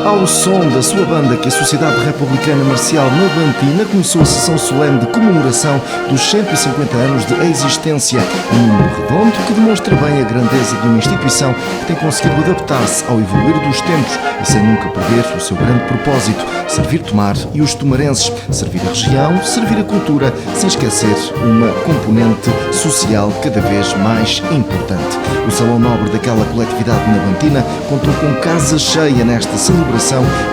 Ao som da sua banda que a Sociedade Republicana Marcial Navantina começou a sessão solene de comemoração dos 150 anos de existência, um número redondo que demonstra bem a grandeza de uma instituição que tem conseguido adaptar-se ao evoluir dos tempos e sem nunca perder o seu grande propósito, servir Tomar e os tomarenses, servir a região, servir a cultura, sem esquecer uma componente social cada vez mais importante. O Salão Nobre daquela coletividade navantina contou com casa cheia nesta celebração,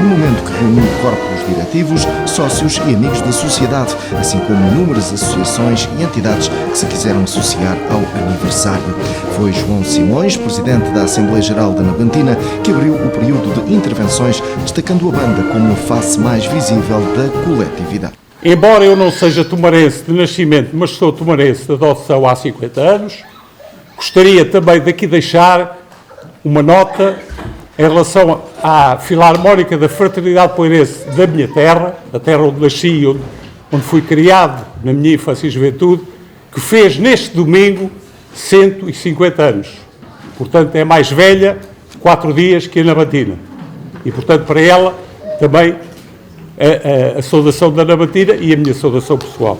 no momento que reuniu corpos diretivos, sócios e amigos da sociedade, assim como inúmeras associações e entidades que se quiseram associar ao aniversário. Foi João Simões, presidente da Assembleia Geral da Navantina, que abriu o período de intervenções, destacando a banda como a face mais visível da coletividade. Embora eu não seja tomarense de nascimento, mas sou tomarense de adoção há 50 anos, gostaria também daqui deixar uma nota em relação à Filarmónica da Fraternidade Poeirense da minha terra, a terra onde nasci e onde fui criado na minha infância e juventude, que fez neste domingo 150 anos. Portanto, é mais velha 4 dias que a Navantina. E, portanto, para ela também a saudação da Navantina e a minha saudação pessoal.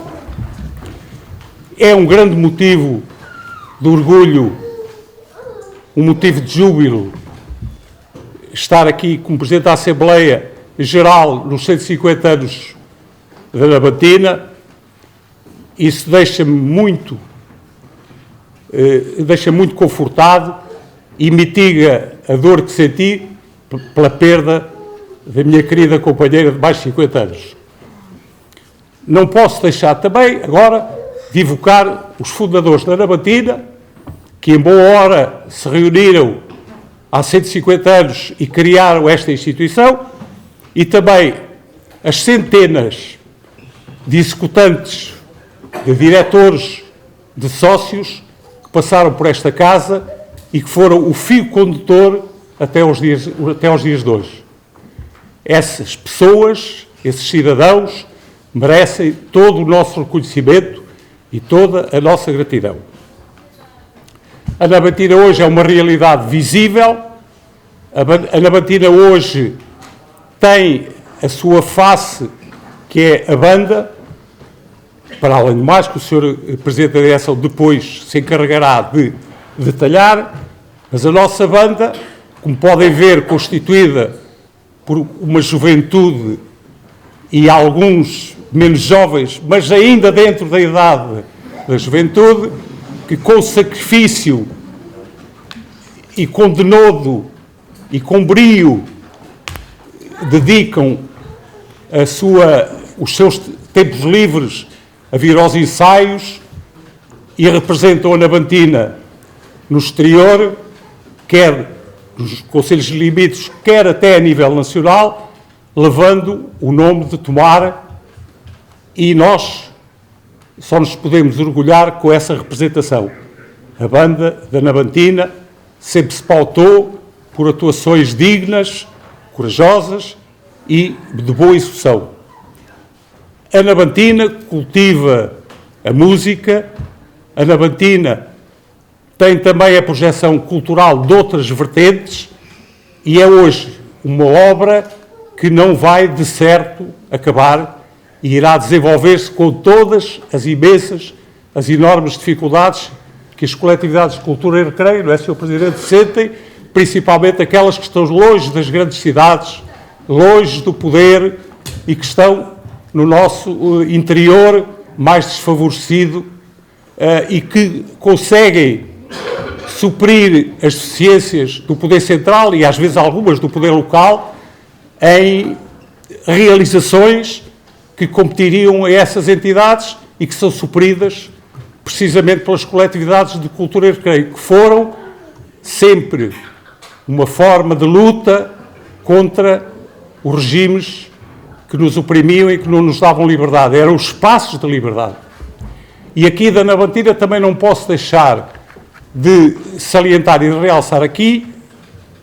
É um grande motivo de orgulho, um motivo de júbilo, estar aqui como Presidente da Assembleia Geral nos 150 anos da Navantina. Isso deixa-me muito confortado e mitiga a dor que senti pela perda da minha querida companheira de mais de 50 anos. Não posso deixar também, agora, de evocar os fundadores da Navantina, que em boa hora se reuniram há 150 anos e criaram esta instituição, e também as centenas de executantes, de diretores, de sócios que passaram por esta casa e que foram o fio condutor até aos dias de hoje. Essas pessoas, esses cidadãos, merecem todo o nosso reconhecimento e toda a nossa gratidão. A Navantina hoje é uma realidade visível. A Navantina hoje tem a sua face, que é a banda, para além de mais que o Sr. Presidente da Direção depois se encarregará de detalhar, mas a nossa banda, como podem ver, constituída por uma juventude e alguns menos jovens, mas ainda dentro da idade da juventude, que com sacrifício e com denodo e com brio dedicam os seus tempos livres a vir aos ensaios e representam a Navantina no exterior, quer nos concelhos limites, quer até a nível nacional, levando o nome de Tomar, e nós só nos podemos orgulhar com essa representação. A banda da Navantina sempre se pautou por atuações dignas, corajosas e de boa execução. A Navantina cultiva a música, a Navantina tem também a projeção cultural de outras vertentes e é hoje uma obra que não vai de certo acabar e irá desenvolver-se com todas as imensas, as enormes dificuldades que as coletividades de cultura e recreio, não é, Sr. Presidente, sentem, principalmente aquelas que estão longe das grandes cidades, longe do poder e que estão no nosso interior mais desfavorecido e que conseguem suprir as deficiências do poder central e às vezes algumas do poder local em realizações que competiriam a essas entidades e que são supridas precisamente pelas coletividades de cultura e recreio, que foram sempre uma forma de luta contra os regimes que nos oprimiam e que não nos davam liberdade. Eram os espaços de liberdade. E aqui da Navantina também não posso deixar de salientar e de realçar aqui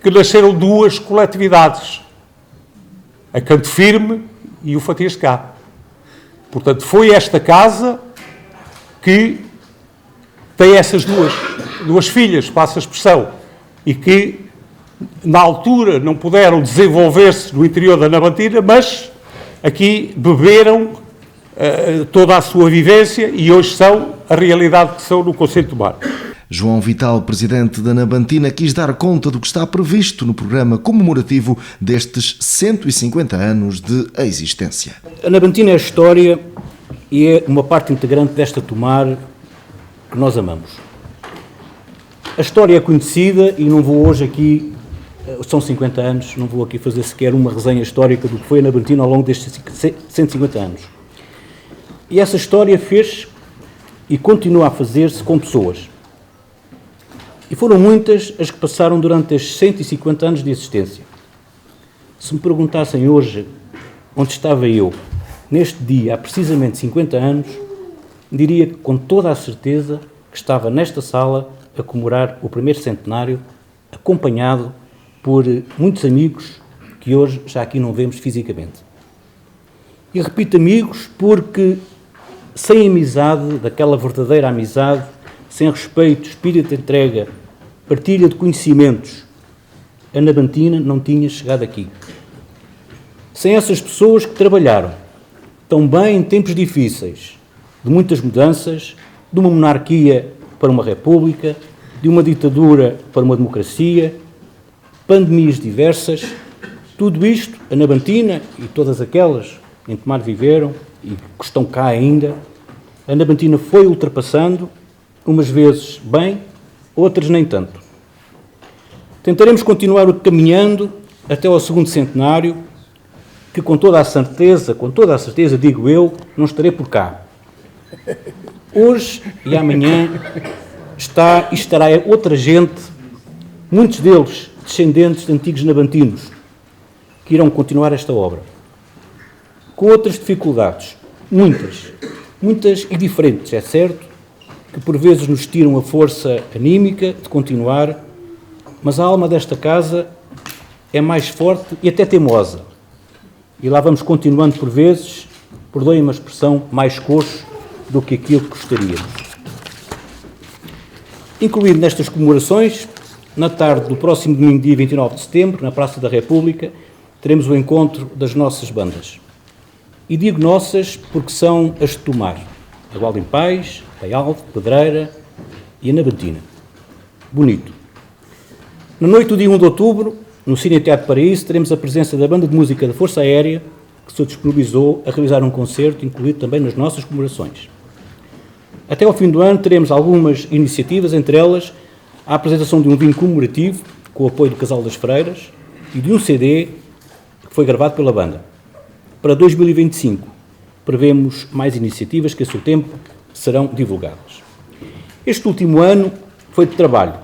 que nasceram duas coletividades, a Canto Firme e o Fatias de Cá. Portanto, foi esta casa que tem essas duas filhas, passa a expressão, e que na altura não puderam desenvolver-se no interior da Nabantina, mas aqui beberam toda a sua vivência e hoje são a realidade que são no Concelho de Tomar. João Vital, presidente da Nabantina, quis dar conta do que está previsto no programa comemorativo destes 150 anos de existência. A Nabantina é a história e é uma parte integrante desta Tomar que nós amamos. A história é conhecida e não vou hoje aqui, são 50 anos, não vou aqui fazer sequer uma resenha histórica do que foi a Nabantina ao longo destes 150 anos. E essa história fez e continua a fazer-se com pessoas. E foram muitas as que passaram durante estes 150 anos de existência. Se me perguntassem hoje onde estava eu, neste dia, há precisamente 50 anos, diria que com toda a certeza que estava nesta sala a comemorar o primeiro centenário, acompanhado por muitos amigos que hoje já aqui não vemos fisicamente. E repito amigos porque sem amizade, daquela verdadeira amizade, sem respeito, espírito de entrega, partilha de conhecimentos, a Nabantina não tinha chegado aqui. Sem essas pessoas que trabalharam tão bem em tempos difíceis, de muitas mudanças, de uma monarquia para uma república, de uma ditadura para uma democracia, pandemias diversas, tudo isto, a Nabantina e todas aquelas em Tomar viveram e que estão cá ainda, a Nabantina foi ultrapassando, umas vezes bem, outras nem tanto. Tentaremos continuar caminhando até ao segundo centenário, que com toda a certeza, digo eu, não estarei por cá. Hoje e amanhã estará outra gente, muitos deles descendentes de antigos nabantinos, que irão continuar esta obra. Com outras dificuldades, muitas e diferentes, é certo, que por vezes nos tiram a força anímica de continuar, mas a alma desta casa é mais forte e até teimosa. E lá vamos continuando por vezes, perdoem uma expressão, mais coxo do que aquilo que gostaríamos. Incluído nestas comemorações, na tarde do próximo domingo, dia 29 de setembro, na Praça da República, teremos o encontro das nossas bandas. E digo nossas porque são as de Tomar, a Gualda em Paz, a Alve, Pedreira e a Nabantina. Bonito. Na noite do dia 1 de outubro, no Cine Teatro Paraíso, teremos a presença da Banda de Música da Força Aérea, que se disponibilizou a realizar um concerto, incluído também nas nossas comemorações. Até ao fim do ano teremos algumas iniciativas, entre elas a apresentação de um vinho comemorativo, com o apoio do Casal das Freiras, e de um CD que foi gravado pela banda. Para 2025, prevemos mais iniciativas que a seu tempo serão divulgadas. Este último ano foi de trabalho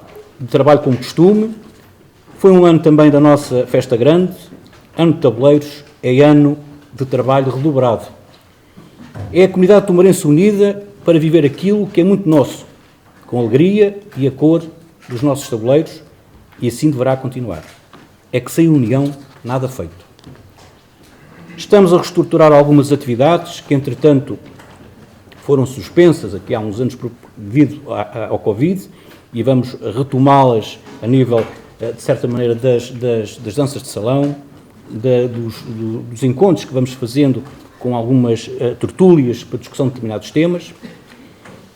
como costume, foi um ano também da nossa festa grande, ano de tabuleiros, é ano de trabalho redobrado. É a comunidade tomarense unida para viver aquilo que é muito nosso, com alegria e a cor dos nossos tabuleiros, e assim deverá continuar. É que sem união, nada feito. Estamos a reestruturar algumas atividades que, entretanto, foram suspensas aqui há uns anos devido ao Covid, e vamos retomá-las a nível, de certa maneira, das danças de salão, dos encontros que vamos fazendo com algumas tertúlias para discussão de determinados temas.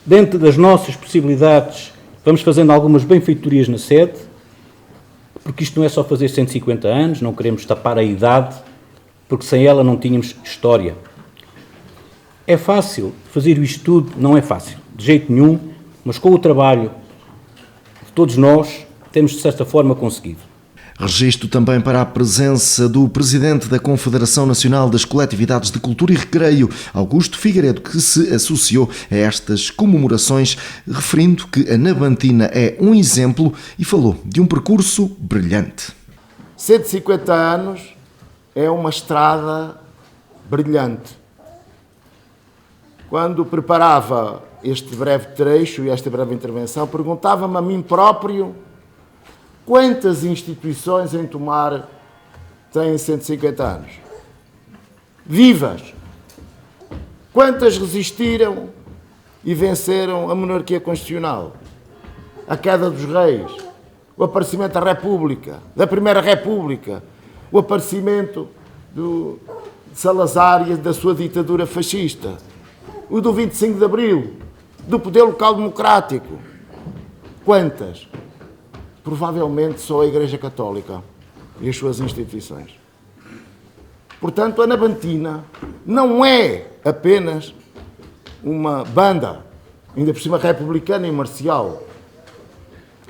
Dentro das nossas possibilidades, vamos fazendo algumas benfeitorias na sede, porque isto não é só fazer 150 anos, não queremos tapar a idade, porque sem ela não tínhamos história. É fácil fazer isto tudo? Não é fácil, de jeito nenhum, mas com o trabalho de todos nós, temos de certa forma conseguido. Registro também para a presença do Presidente da Confederação Nacional das Coletividades de Cultura e Recreio, Augusto Figueiredo, que se associou a estas comemorações, referindo que a Nabantina é um exemplo e falou de um percurso brilhante. 150 anos é uma estrada brilhante. Quando preparava este breve trecho e esta breve intervenção, perguntava-me a mim próprio quantas instituições em Tomar têm 150 anos? Vivas! Quantas resistiram e venceram a monarquia constitucional? A queda dos reis, o aparecimento da República, da Primeira República, o aparecimento de Salazar e da sua ditadura fascista, o do 25 de Abril, do poder local democrático. Quantas? Provavelmente só a Igreja Católica e as suas instituições. Portanto, a Nabantina não é apenas uma banda, ainda por cima republicana e marcial.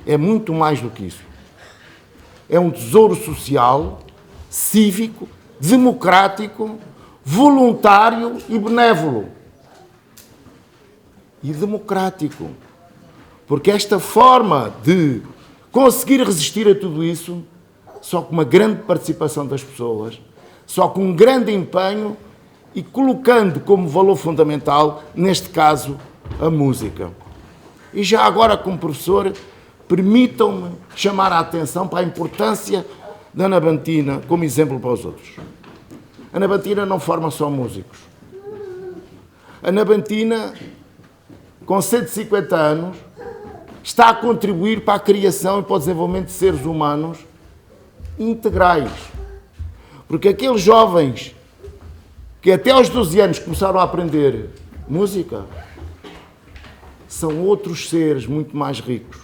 É muito mais do que isso. É um tesouro social, cívico, democrático, voluntário e benévolo. E democrático. Porque esta forma de conseguir resistir a tudo isso, só com uma grande participação das pessoas, só com um grande empenho e colocando como valor fundamental, neste caso, a música. E já agora, como professor, permitam-me chamar a atenção para a importância da Nabantina como exemplo para os outros. A Nabantina não forma só músicos. A Nabantina, com 150 anos, está a contribuir para a criação e para o desenvolvimento de seres humanos integrais. Porque aqueles jovens que até aos 12 anos começaram a aprender música são outros seres muito mais ricos.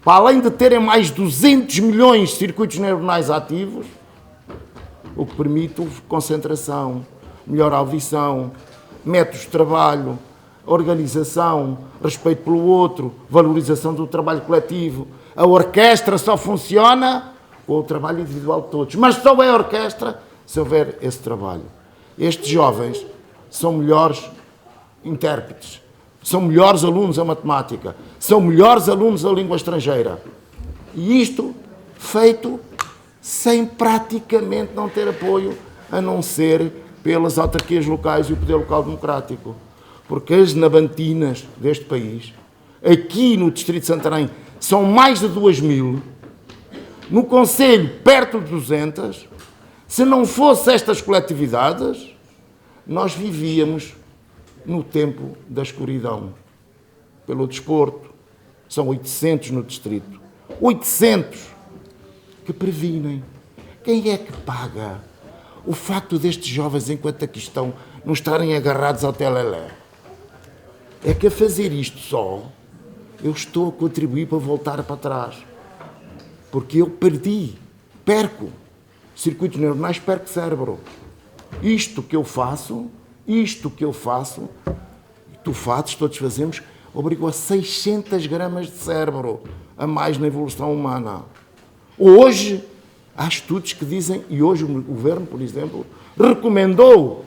Para além de terem mais 200 milhões de circuitos neuronais ativos, o que permite concentração, melhor audição, métodos de trabalho, organização, respeito pelo outro, valorização do trabalho coletivo. A orquestra só funciona com o trabalho individual de todos, mas só é orquestra se houver esse trabalho. Estes jovens são melhores intérpretes, são melhores alunos a matemática, são melhores alunos a língua estrangeira. E isto feito sem praticamente não ter apoio, a não ser pelas autarquias locais e o poder local democrático. Porque as nabantinas deste país, aqui no Distrito de Santarém, são mais de 2.000, no Conselho perto de 200. Se não fossem estas coletividades, nós vivíamos no tempo da escuridão. Pelo desporto, são 800 no distrito. 800 que previnem. Quem é que paga o facto destes jovens, enquanto aqui estão, não estarem agarrados ao telelé? É que a fazer isto só, eu estou a contribuir para voltar para trás. Porque eu perco circuitos neuronais, perco cérebro. Isto que eu faço, tu fazes, todos fazemos, obrigou a 600 gramas de cérebro a mais na evolução humana. Hoje, há estudos que dizem, e hoje o governo, por exemplo, recomendou,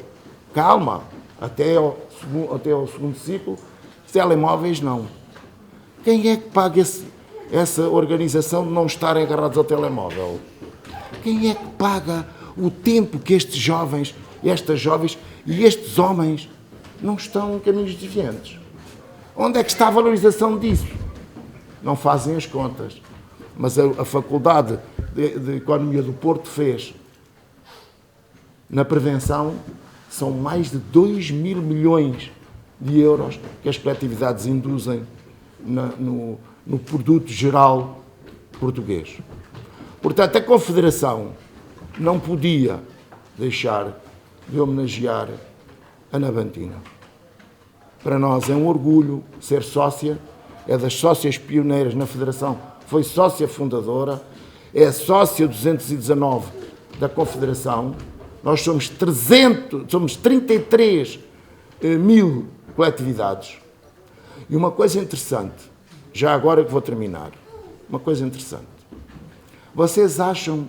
calma, até ao segundo ciclo, telemóveis não. Quem é que paga essa organização de não estarem agarrados ao telemóvel? Quem é que paga o tempo que estes jovens, estas jovens e estes homens não estão em caminhos desviantes? Onde é que está a valorização disso? Não fazem as contas. Mas a Faculdade de Economia do Porto fez. Na prevenção, são mais de 2.000 milhões de euros que as coletividades induzem no produto geral português. Portanto, a Confederação não podia deixar de homenagear a Nabantina. Para nós é um orgulho ser sócia, é das sócias pioneiras na Federação, foi sócia fundadora, é a sócia 219 da Confederação. Nós somos 33 mil coletividades. E uma coisa interessante, já agora que vou terminar, uma coisa interessante. Vocês acham,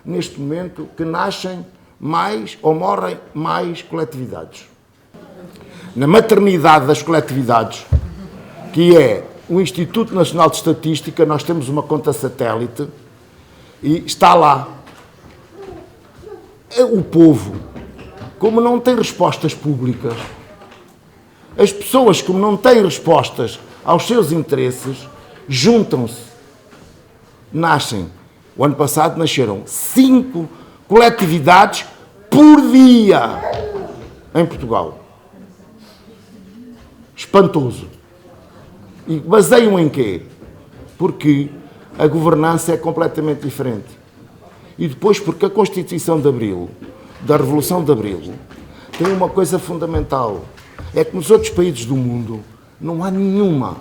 neste momento, que nascem mais ou morrem mais coletividades? Na maternidade das coletividades, que é o Instituto Nacional de Estatística, nós temos uma conta satélite e está lá. O povo, como não tem respostas públicas, as pessoas, como não têm respostas aos seus interesses, juntam-se, nascem. O ano passado nasceram 5 coletividades por dia em Portugal. Espantoso. E baseiam em quê? Porque a governança é completamente diferente. E depois porque a Constituição de Abril, da Revolução de Abril, tem uma coisa fundamental. É que nos outros países do mundo não há nenhuma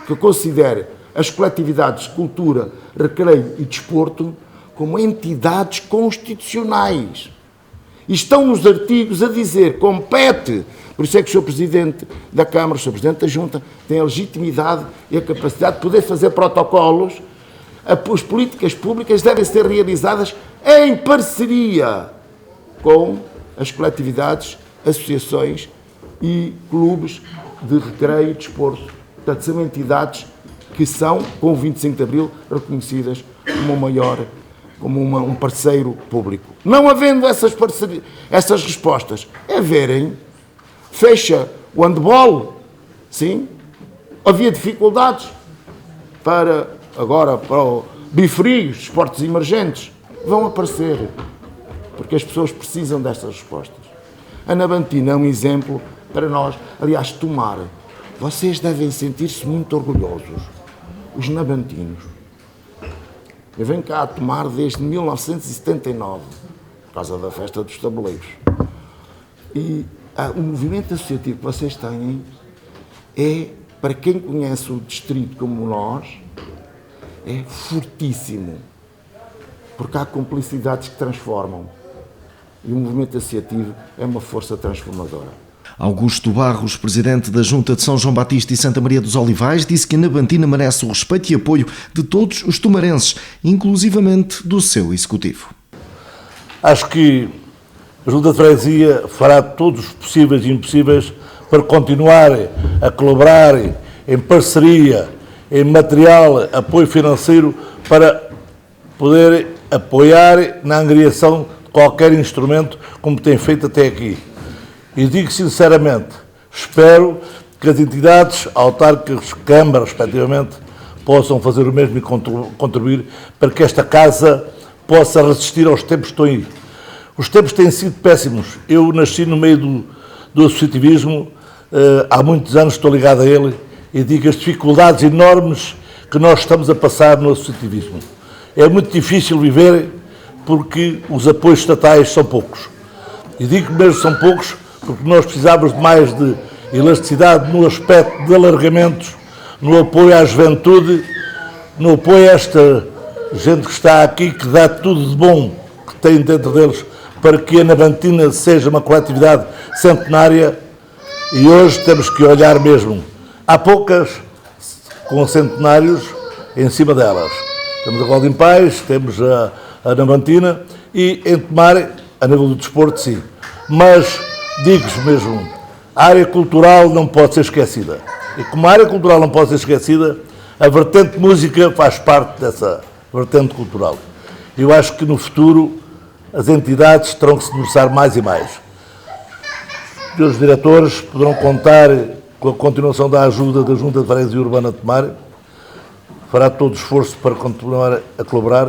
que considere as coletividades de cultura, recreio e desporto como entidades constitucionais. E estão nos artigos a dizer, compete, por isso é que o Sr. Presidente da Câmara, o Sr. Presidente da Junta, tem a legitimidade e a capacidade de poder fazer protocolos. As políticas públicas devem ser realizadas em parceria com as coletividades, associações e clubes de recreio e desporto. Portanto, são entidades que são, com o 25 de Abril, reconhecidas como um parceiro público. Não havendo essas respostas, fecha o handball, sim, havia dificuldades para o bifrios, esportes emergentes, vão aparecer, porque as pessoas precisam destas respostas. A Navantina é um exemplo para nós, aliás, Tomar. Vocês devem sentir-se muito orgulhosos, os navantinos. Eu venho cá a Tomar desde 1979, por causa da festa dos tabuleiros. E o movimento associativo que vocês têm é, para quem conhece o distrito como nós, é fortíssimo. Porque há cumplicidades que transformam. E o movimento associativo é uma força transformadora. Augusto Barros, presidente da Junta de São João Batista e Santa Maria dos Olivais, disse que a Navantina merece o respeito e apoio de todos os tomarenses, inclusivamente do seu executivo. Acho que a Junta de Freguesia fará todos os possíveis e impossíveis para continuar a colaborar em parceria, em material, apoio financeiro, para poder apoiar na angriação de qualquer instrumento, como tem feito até aqui. E digo sinceramente, espero que as entidades, autárquicas, câmaras, respectivamente, possam fazer o mesmo e contribuir para que esta casa possa resistir aos tempos que estão aí. Os tempos têm sido péssimos. Eu nasci no meio do associativismo, há muitos anos estou ligado a ele, e digo as dificuldades enormes que nós estamos a passar no associativismo. É muito difícil viver porque os apoios estatais são poucos. E digo mesmo são poucos porque nós precisamos de mais de elasticidade no aspecto de alargamentos, no apoio à juventude, no apoio a esta gente que está aqui, que dá tudo de bom que tem dentro deles, para que a Navantina seja uma coletividade centenária. E hoje temos que olhar mesmo. Há poucas com centenários em cima delas. Temos a Valdim Pais, temos a Navantina e em Tomar, a nível do desporto, sim. Mas, digo-vos mesmo, a área cultural não pode ser esquecida. E como a área cultural não pode ser esquecida, a vertente música faz parte dessa vertente cultural. Eu acho que no futuro as entidades terão que se debruçar mais e mais. Os diretores poderão contar com a continuação da ajuda da Junta de Freguesia Urbana de Tomar, fará todo o esforço para continuar a colaborar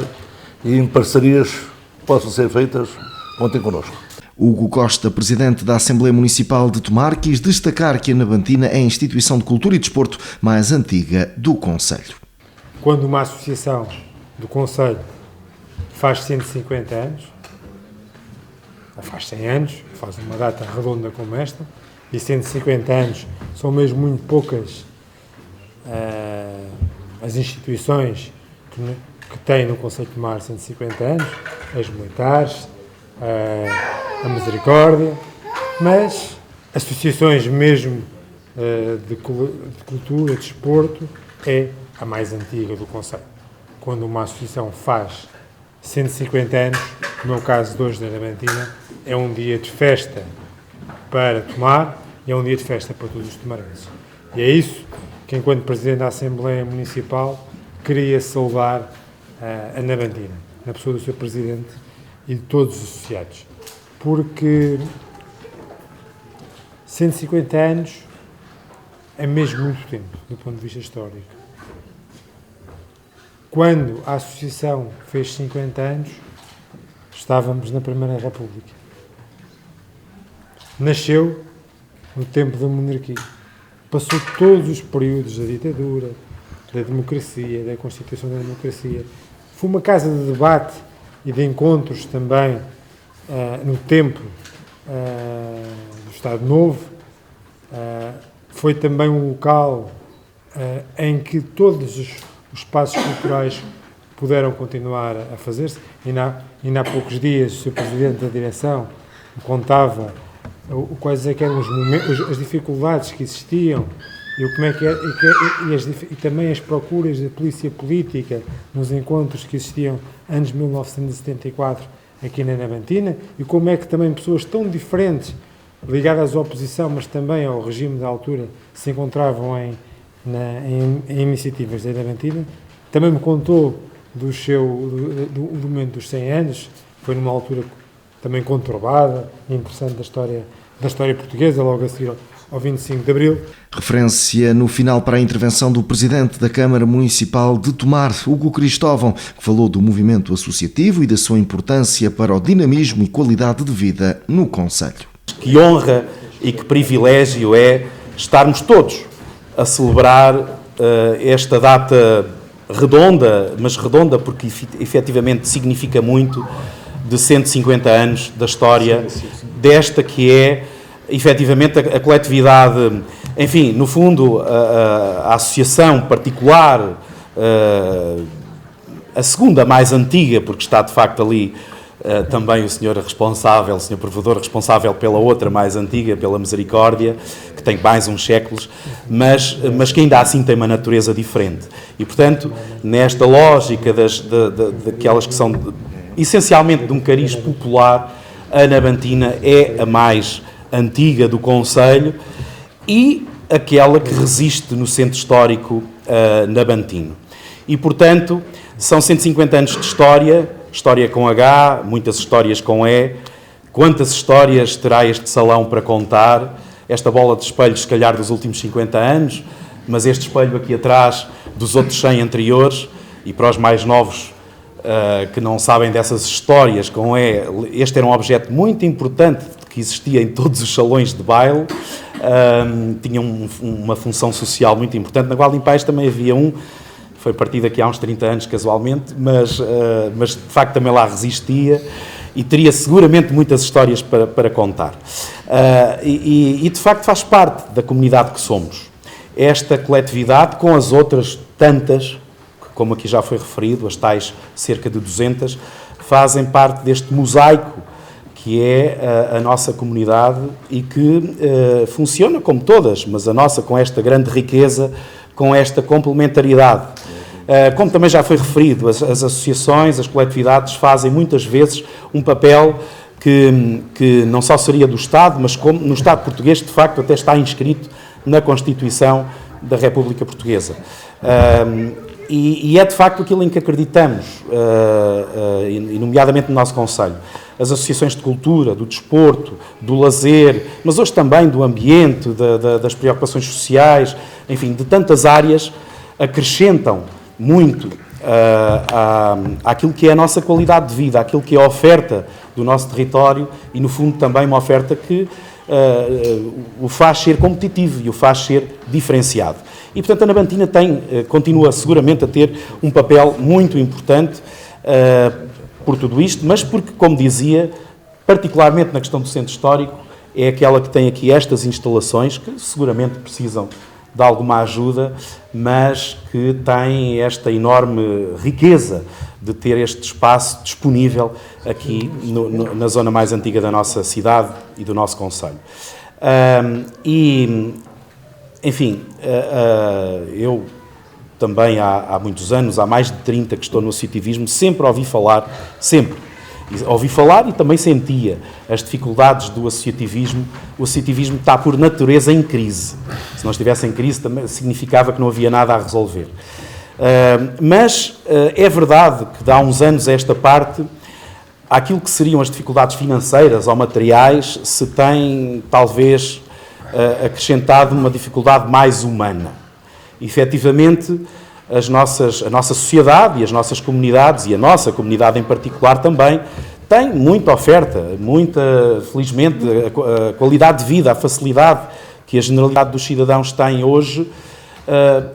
e em parcerias que possam ser feitas, contem connosco. Hugo Costa, presidente da Assembleia Municipal de Tomar, quis destacar que a Navantina é a instituição de cultura e desporto mais antiga do concelho. Quando uma associação do concelho faz 150 anos, ou faz 100 anos, faz uma data redonda como esta, e 150 anos são mesmo muito poucas as instituições que têm no concelho de Tomar 150 anos, as militares, a Misericórdia, mas associações mesmo de cultura, de desporto, é a mais antiga do concelho. Quando uma associação faz 150 anos, no meu caso de hoje da Navantina, é um dia de festa para Tomar e é um dia de festa para todos os tomarenses. E é isso que, enquanto Presidente da Assembleia Municipal, queria saudar a Navantina, na pessoa do Sr. Presidente e de todos os associados. Porque 150 anos é mesmo muito tempo, do ponto de vista histórico. Quando a Associação fez 50 anos, estávamos na Primeira República. Nasceu no tempo da monarquia. Passou todos os períodos da ditadura, da democracia, da constituição da democracia. Foi uma casa de debate e de encontros também no tempo do Estado Novo. Foi também um local em que todos os espaços culturais puderam continuar a fazer-se. Ainda há poucos dias o Sr. Presidente da Direção contava quais é que eram as dificuldades que existiam e como é que e também as procuras da polícia política nos encontros que existiam antes de 1974 aqui na Navantina, e como é que também pessoas tão diferentes, ligadas à oposição, mas também ao regime da altura, se encontravam em iniciativas da Navantina. Também me contou do momento dos 100 anos, foi numa altura também conturbada e interessante da história portuguesa, logo a seguir ao 25 de Abril. Referência no final para a intervenção do Presidente da Câmara Municipal de Tomar, Hugo Cristóvão, que falou do movimento associativo e da sua importância para o dinamismo e qualidade de vida no concelho. Que honra e que privilégio é estarmos todos a celebrar esta data redonda, mas redonda porque efetivamente significa muito, de 150 anos da história desta que é efetivamente a coletividade, enfim, no fundo a associação particular, a segunda mais antiga, porque está de facto ali também o senhor responsável, o senhor provedor responsável pela outra mais antiga, pela Misericórdia, que tem mais uns séculos, mas que ainda assim tem uma natureza diferente. E, portanto, nesta lógica daquelas que são essencialmente de um cariz popular, a Navantina é a mais antiga do concelho e aquela que resiste no centro histórico navantino. E, portanto, são 150 anos de história, história com H, muitas histórias com E. Quantas histórias terá este salão para contar? Esta bola de espelhos, se calhar, dos últimos 50 anos, mas este espelho aqui atrás dos outros 100 anteriores, e para os mais novos que não sabem dessas histórias com E, este era um objeto muito importante que existia em todos os salões de baile, tinha uma função social muito importante. Na Gualda em Pais também havia um, foi partido aqui há uns 30 anos casualmente, mas de facto também lá resistia e teria seguramente muitas histórias para contar. E de facto faz parte da comunidade que somos. Esta coletividade com as outras tantas, como aqui já foi referido, as tais cerca de 200, fazem parte deste mosaico que é a nossa comunidade e que funciona como todas, mas a nossa com esta grande riqueza, com esta complementariedade. Como também já foi referido, as associações, as coletividades fazem muitas vezes um papel que não só seria do Estado, mas como no Estado português, de facto, até está inscrito na Constituição da República Portuguesa. E é de facto aquilo em que acreditamos, e nomeadamente no nosso concelho. As associações de cultura, do desporto, do lazer, mas hoje também do ambiente, das preocupações sociais, enfim, de tantas áreas, acrescentam muito àquilo que é a nossa qualidade de vida, àquilo que é a oferta do nosso território e, no fundo, também uma oferta que o faz ser competitivo e o faz ser diferenciado. E, portanto, a Navantina continua seguramente a ter um papel muito importante por tudo isto, mas porque, como dizia, particularmente na questão do centro histórico, é aquela que tem aqui estas instalações que seguramente precisam de alguma ajuda, mas que tem esta enorme riqueza de ter este espaço disponível aqui na zona mais antiga da nossa cidade e do nosso concelho. Enfim, eu também há muitos anos, há mais de 30 que estou no associativismo, sempre ouvi falar e também sentia as dificuldades do associativismo. O associativismo está por natureza em crise. Se não estivesse em crise, também significava que não havia nada a resolver. Mas é verdade que há uns anos a esta parte, aquilo que seriam as dificuldades financeiras ou materiais, se tem talvez acrescentado uma dificuldade mais humana. Efetivamente, a nossa sociedade e as nossas comunidades, e a nossa comunidade em particular também, tem muita oferta, felizmente, a qualidade de vida, a facilidade que a generalidade dos cidadãos tem hoje,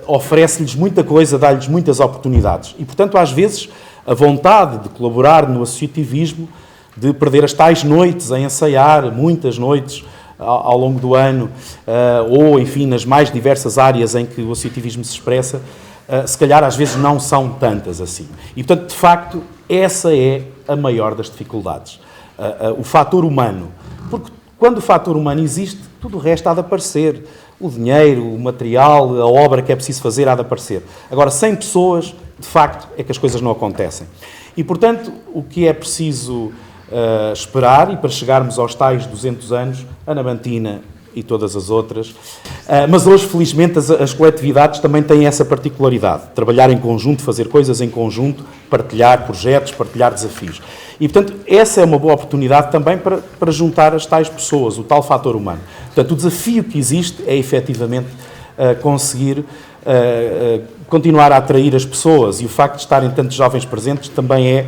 oferece-lhes muita coisa, dá-lhes muitas oportunidades. E, portanto, às vezes, a vontade de colaborar no associativismo, de perder as tais noites a ensaiar, muitas noites ao longo do ano, ou, enfim, nas mais diversas áreas em que o associativismo se expressa, se calhar às vezes não são tantas assim. E, portanto, de facto, essa é a maior das dificuldades. O fator humano. Porque quando o fator humano existe, tudo o resto há de aparecer. O dinheiro, o material, a obra que é preciso fazer há de aparecer. Agora, sem pessoas, de facto, é que as coisas não acontecem. E, portanto, o que é preciso esperar, e para chegarmos aos tais 200 anos, a Anabantina e todas as outras, mas hoje, felizmente, as coletividades também têm essa particularidade, trabalhar em conjunto, fazer coisas em conjunto, partilhar projetos, partilhar desafios. E, portanto, essa é uma boa oportunidade também para juntar as tais pessoas, o tal fator humano. Portanto, o desafio que existe é, efetivamente, conseguir continuar a atrair as pessoas, e o facto de estarem tantos jovens presentes também é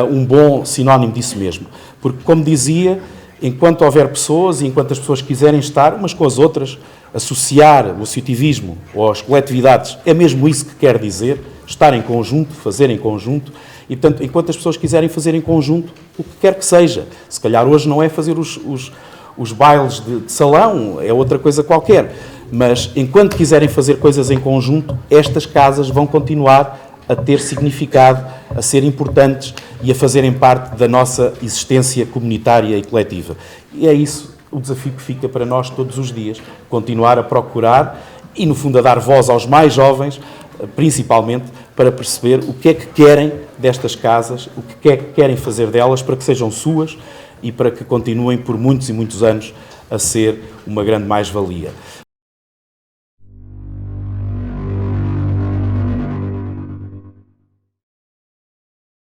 um bom sinónimo disso mesmo. Porque, como dizia, enquanto houver pessoas e enquanto as pessoas quiserem estar umas com as outras, associar o associativismo ou as coletividades, é mesmo isso que quer dizer, estar em conjunto, fazer em conjunto, e, portanto, enquanto as pessoas quiserem fazer em conjunto, o que quer que seja, se calhar hoje não é fazer os bailes de salão, é outra coisa qualquer, mas enquanto quiserem fazer coisas em conjunto, estas casas vão continuar a ter significado, a ser importantes e a fazerem parte da nossa existência comunitária e coletiva. E é isso o desafio que fica para nós todos os dias, continuar a procurar e, no fundo, a dar voz aos mais jovens, principalmente, para perceber o que é que querem destas casas, o que é que querem fazer delas para que sejam suas e para que continuem por muitos e muitos anos a ser uma grande mais-valia.